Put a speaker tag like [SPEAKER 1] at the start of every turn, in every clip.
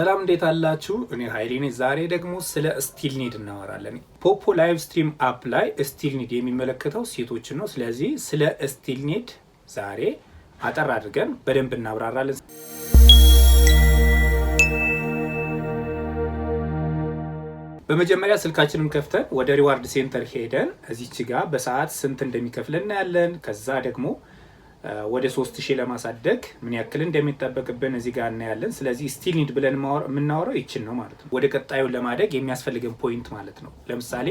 [SPEAKER 1] ሰላም እንዴት አላችሁ? እኔ ኃይሌ ነኝ። ዛሬ ደግሞ ስለ ስቲል ኒድ እናወራለን። ፖፖ ላይቭ ስትሪም አፕ ላይ ስቲል ኒድ የሚመለከተው ሴቶችን ነው። ስለዚህ ስለ ስቲል ኒድ ዛሬ አጠር አድርገን በደንብ እናብራራለን። በመጀመሪያ ስልካችንን ከፍተን ወደ ሪዋርድ ሴንተር ሄደን እዚች ጋር በሰዓት ስንት እንደሚከፍል እናያለን። ከዛ ደግሞ ወደ 3000 ለማሳደግ ምን ያክል እንደሚጠበቅብን እዚህ ጋር እናያለን። ስለዚህ ስቲል ኒድ ብለን የምናወራው ይችን ነው ማለት ነው። ወደ ቀጣዩ ለማደግ የሚያስፈልገን ፖይንት ማለት ነው። ለምሳሌ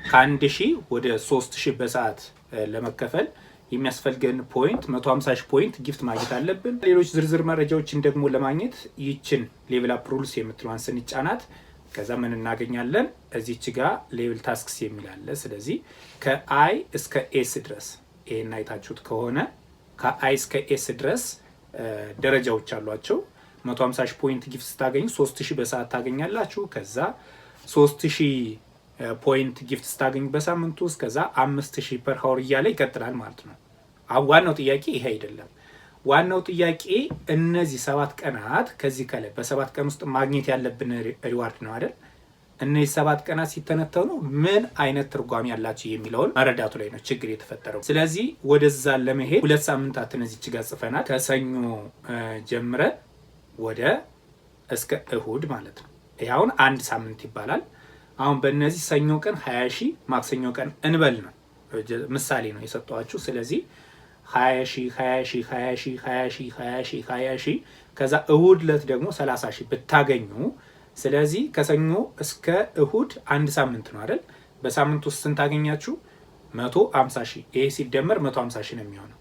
[SPEAKER 1] ከ1000 ወደ 3000 በሰዓት ለመከፈል የሚያስፈልገን ፖይንት 150 ፖይንት ጊፍት ማግኘት አለብን። ሌሎች ዝርዝር መረጃዎችን ደግሞ ለማግኘት ይችን ሌቭል አፕ ሩልስ የምትለዋን ስንጫናት ከዛ ምን እናገኛለን? እዚች ጋር ሌቭል ታስክስ የሚል አለ። ስለዚህ ከአይ እስከ ኤስ ድረስ ይሄን አይታችሁት ከሆነ ከአይ እስከ ኤስ ድረስ ደረጃዎች አሏቸው። 150 ፖይንት ጊፍት ስታገኙ 3000 በሰዓት ታገኛላችሁ። ከዛ 3000 ፖይንት ጊፍት ስታገኙ በሳምንት ውስጥ ከዛ 5000 ፐር ሃወር እያለ ይቀጥላል ማለት ነው። ዋናው ጥያቄ ይሄ አይደለም። ዋናው ጥያቄ እነዚህ 7 ቀናት ከዚህ ከላይ በ7 ቀን ውስጥ ማግኘት ያለብን ሪዋርድ ነው አይደል? እነዚህ 7 ቀናት ሲተነተኑ ምን አይነት ትርጓሜ ያላቸው የሚለውን መረዳቱ ላይ ነው ችግር የተፈጠረው። ስለዚህ ወደዛ ለመሄድ 2 ሳምንታትን እዚች ጋር ጽፈናል። ከሰኞ ጀምረን ወደ እስከ እሁድ ማለት ነው። ይሄ አሁን 1 ሳምንት ይባላል። አሁን በእነዚህ ሰኞ ቀን 20000 ማክሰኞ ቀን እንበል ነው ምሳሌ ነው የሰጠኋችሁ። ስለዚህ 20000 ከዛ እሁድ ለት ደግሞ 30000 ብታገኙ ስለዚህ ከሰኞ እስከ እሁድ 1 ሳምንት ነው አይደል? በሳምንት ውስጥ ስንት አገኛችሁ? 150000። ይሄ ሲደመር 150000 ነው የሚሆነው።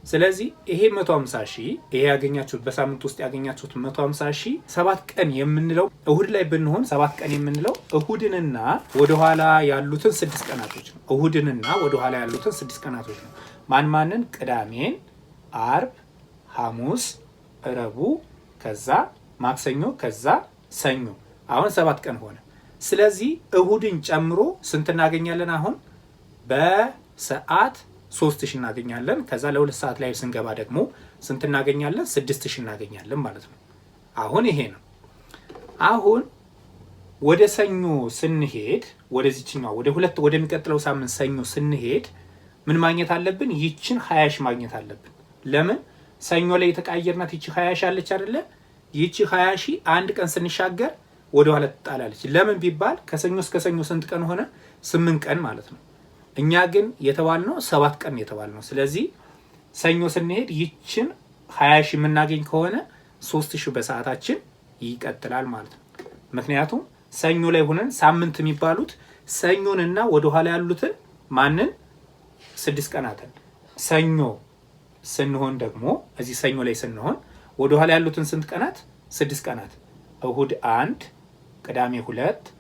[SPEAKER 1] ስለዚህ ይሄ 150000 ይሄ ያገኛችሁት በሳምንት ውስጥ ያገኛችሁት 150000 7 ቀን የምንለው እሁድ ላይ ብንሆን 7 ቀን የምንለው እሁድንና ወደ ኋላ ያሉትን 6 ቀናቶች ነው። እሁድንና ወደ ኋላ ያሉትን 6 ቀናቶች ነው። ማንን? ቅዳሜን፣ አርብ፣ ሐሙስ፣ ረቡዕ፣ ከዛ ማክሰኞ፣ ከዛ ሰኞ። አሁን 7 ቀን ሆነ። ስለዚህ እሁድን ጨምሮ ስንት እናገኛለን? አሁን በሰዓት 3000 እናገኛለን። ከዛ ለ2 ሰዓት ላይ ስንገባ ደግሞ ስንት እናገኛለን? 6000 እናገኛለን ማለት ነው። አሁን ይሄ ነው። አሁን ወደ ሰኞ ስንሄድ ወደዚህኛው ወደሚቀጥለው ሳምንት ሰኞ ስንሄድ ምን ማግኘት አለብን? ይችን 20000 ማግኘት አለብን። ለምን? ሰኞ ላይ የተቀያየርናት ይቺ 20000 አለች አይደለ? ይቺ 20000 አንድ ቀን ስንሻገር ወደ ኋላ ትጣላለች። ለምን ቢባል ከሰኞ እስከ ሰኞ ስንት ቀን ሆነ? 8 ቀን ማለት ነው። እኛ ግን የተባልነው 7 ቀን የተባልነው። ስለዚህ ሰኞ ስንሄድ ይችን 20000 የምናገኝ ከሆነ 3000 በሰዓታችን ይቀጥላል ማለት ነው። ምክንያቱም ሰኞ ላይ ሆነን ሳምንት የሚባሉት ሰኞንና ወደ ኋላ ያሉትን ማንን 6 ቀናትን ሰኞ ስንሆን ደግሞ እዚህ ሰኞ ላይ ስንሆን ወደ ኋላ ያሉትን ስንት ቀናት? 6 ቀናት። እሁድ 1፣ ቅዳሜ 2፣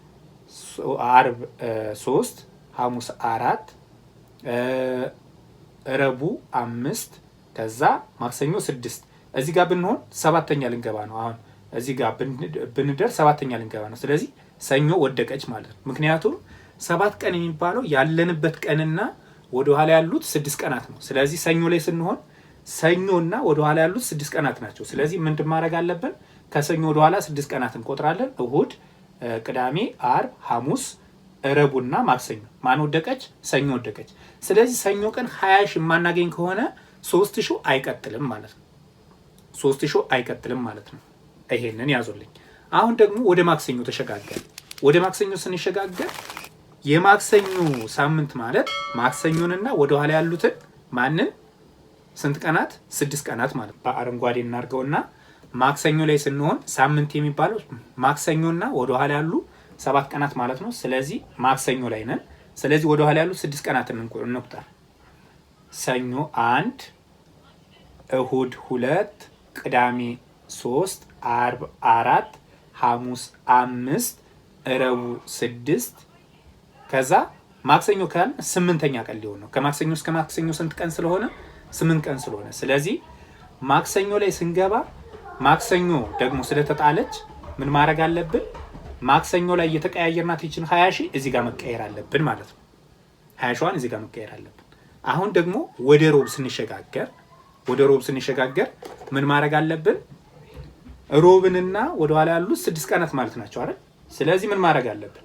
[SPEAKER 1] አርብ 3፣ ሐሙስ 4፣ ረቡዕ 5፣ ከዛ ማክሰኞ 6። እዚህ ጋር ብንሆን 7ኛ ልንገባ ነው። አሁን እዚህ ጋር ብንደርስ 7ኛ ልንገባ ነው። ስለዚህ ሰኞ ወደቀች ማለት ነው። ምክንያቱም 7 ቀን የሚባለው ያለንበት ቀንና ወደ ኋላ ያሉት 6 ቀናት ነው። ስለዚህ ሰኞ ላይ ስንሆን ሰኞና ወደ ኋላ ያሉት 6 ቀናት ናቸው። ስለዚህ ምንድን ማድረግ አለብን? ከሰኞ ወደ ኋላ 6 ቀናት እንቆጥራለን። እሁድ፣ ቅዳሜ፣ አርብ፣ ሐሙስ፣ ረቡዕና ማክሰኞ። ማን ወደቀች? ሰኞ ወደቀች። ስለዚህ ሰኞ ቀን 20000 የማናገኝ ከሆነ 3000 አይቀጥልም ማለት ነው። 3000 አይቀጥልም ማለት ነው። ይሄንን ያዙልኝ። አሁን ደግሞ ወደ ማክሰኞ ተሸጋገር። ወደ ማክሰኞ ስንሸጋገር የማክሰኞ ሳምንት ማለት ማክሰኞንና ወደ ኋላ ያሉትን ማንን ስንት ቀናት? 6 ቀናት ማለት ነው። በአረንጓዴ እናርገውና ማክሰኞ ላይ ስንሆን ሳምንት የሚባለው ማክሰኞና ወደ ኋላ ያሉ 7 ቀናት ማለት ነው። ስለዚህ ማክሰኞ ላይ ነን። ስለዚህ ወደ ኋላ ያሉ 6 ቀናት እንቁጠር። ሰኞ 1፣ እሁድ 2፣ ቅዳሜ 3፣ አርብ 4፣ ሐሙስ 5፣ ረቡዕ 6፣ ከዛ ማክሰኞ ካልን 8ኛ ቀን ሊሆን ነው። ከማክሰኞ እስከ ማክሰኞ ስንት ቀን ስለሆነ? 8 ቀን ስለሆነ። ስለዚህ ማክሰኞ ላይ ስንገባ ማክሰኞ ደግሞ ስለተጣለች ምን ማድረግ አለብን? ማክሰኞ ላይ የተቀያየርናት ይችን 20000 እዚህ ጋር መቀየር አለብን ማለት ነው። 20000ዋን እዚህ ጋር መቀየር አለብን። አሁን ደግሞ ወደ ሮብ ስንሸጋገር ምን ማድረግ አለብን? ሮብንና ወደ ኋላ ያሉት 6 ቀናት ማለት ናቸው አይደል? ስለዚህ ምን ማድረግ አለብን?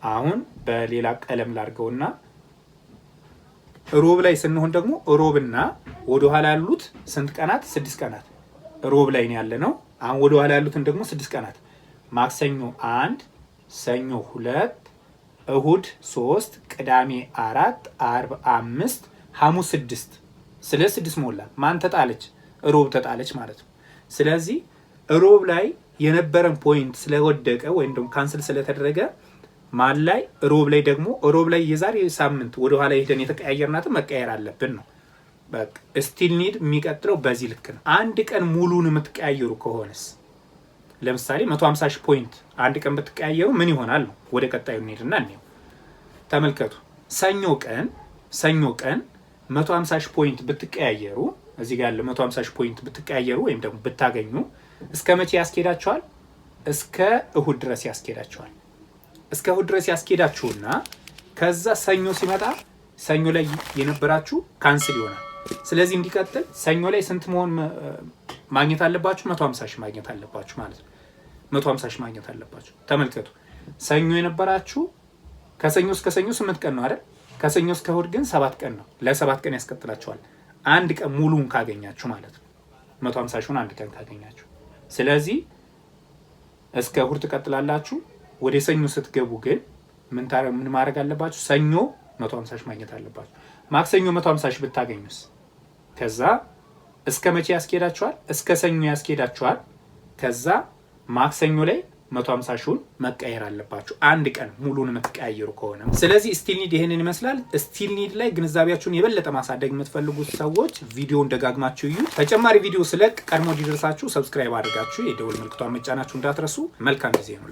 [SPEAKER 1] አሁን በሌላ ቀለም ላድርገውና ሮብ ላይ ስንሆን ደግሞ ሮብና ወደ ኋላ ያሉት ስንት ቀናት? 6 ቀናት። ሮብ ላይ ነው ያለነው። አሁን ወደ ኋላ ያሉትን ደግሞ 6 ቀናት ማክሰኞ 1፣ ሰኞ 2፣ እሁድ 3፣ ቅዳሜ 4፣ አርብ 5፣ ሐሙስ 6። ስለ 6 ሞላ። ማን ተጣለች? ሮብ ተጣለች ማለት ነው። ስለዚህ ሮብ ላይ የነበረን ፖይንት ስለወደቀ ወይም ደግሞ ካንስል ስለተደረገ ማን ላይ? ሮብ ላይ ደግሞ ሮብ ላይ የዛሬ ሳምንት ወደ ኋላ ሄደን የተቀያየርናትን መቀየር አለብን ነው። በቃ ስቲል ኒድ የሚቀጥለው በዚህ ልክ ነው። አንድ ቀን ሙሉን የምትቀያየሩ ከሆነስ ለምሳሌ 150 ሺህ ፖይንት አንድ ቀን ብትቀያየሩ ምን ይሆናል ነው። ወደ ቀጣዩ እንሄድና እንየው። ተመልከቱ። ሰኞ ቀን 150 ሺህ ፖይንት ብትቀያየሩ እዚህ ጋር ያለ 150 ሺህ ፖይንት ብትቀያየሩ ወይም ደግሞ ብታገኙ እስከ መቼ ያስኬዳቸዋል? እስከ እሁድ ድረስ ያስኬዳቸዋል። እስከ እሁድ ድረስ ያስኬዳችሁና ከዛ ሰኞ ሲመጣ ሰኞ ላይ የነበራችሁ ካንስል ይሆናል። ስለዚህ እንዲቀጥል ሰኞ ላይ ስንት መሆን ማግኘት አለባችሁ? 150 ሺህ ማግኘት አለባችሁ ማለት ነው። 150 ሺህ ማግኘት አለባችሁ። ተመልከቱ። ሰኞ የነበራችሁ ከሰኞ እስከ ሰኞ 8 ቀን ነው አይደል? ከሰኞ እስከ እሁድ ግን 7 ቀን ነው። ለ7 ቀን ያስቀጥላችኋል። አንድ ቀን ሙሉን ካገኛችሁ ማለት ነው። 150 ሺውን አንድ ቀን ካገኛችሁ። ስለዚህ እስከ እሁድ ትቀጥላላችሁ። ወደ ሰኞ ስትገቡ ግን ምን ማድረግ አለባችሁ? ሰኞ 150 ሺህ ማግኘት አለባችሁ። ማክሰኞ 150 ሺህ ብታገኙስ ከዛ እስከ መቼ ያስኬዳችኋል? እስከ ሰኞ ያስኬዳችኋል። ከዛ ማክሰኞ ላይ 150 ሺውን መቀየር አለባችሁ አንድ ቀን ሙሉን የምትቀያየሩ ከሆነ። ስለዚህ ስቲል ኒድ ይሄንን ይመስላል። ስቲል ኒድ ላይ ግንዛቤያችሁን የበለጠ ማሳደግ የምትፈልጉት ሰዎች ቪዲዮውን ደጋግማችሁ እዩ። ተጨማሪ ቪዲዮ ስለቅ ቀድሞ እንዲደርሳችሁ ሰብስክራይብ አድርጋችሁ የደወል ምልክቷን መጫናችሁ እንዳትረሱ። መልካም ጊዜ ነው።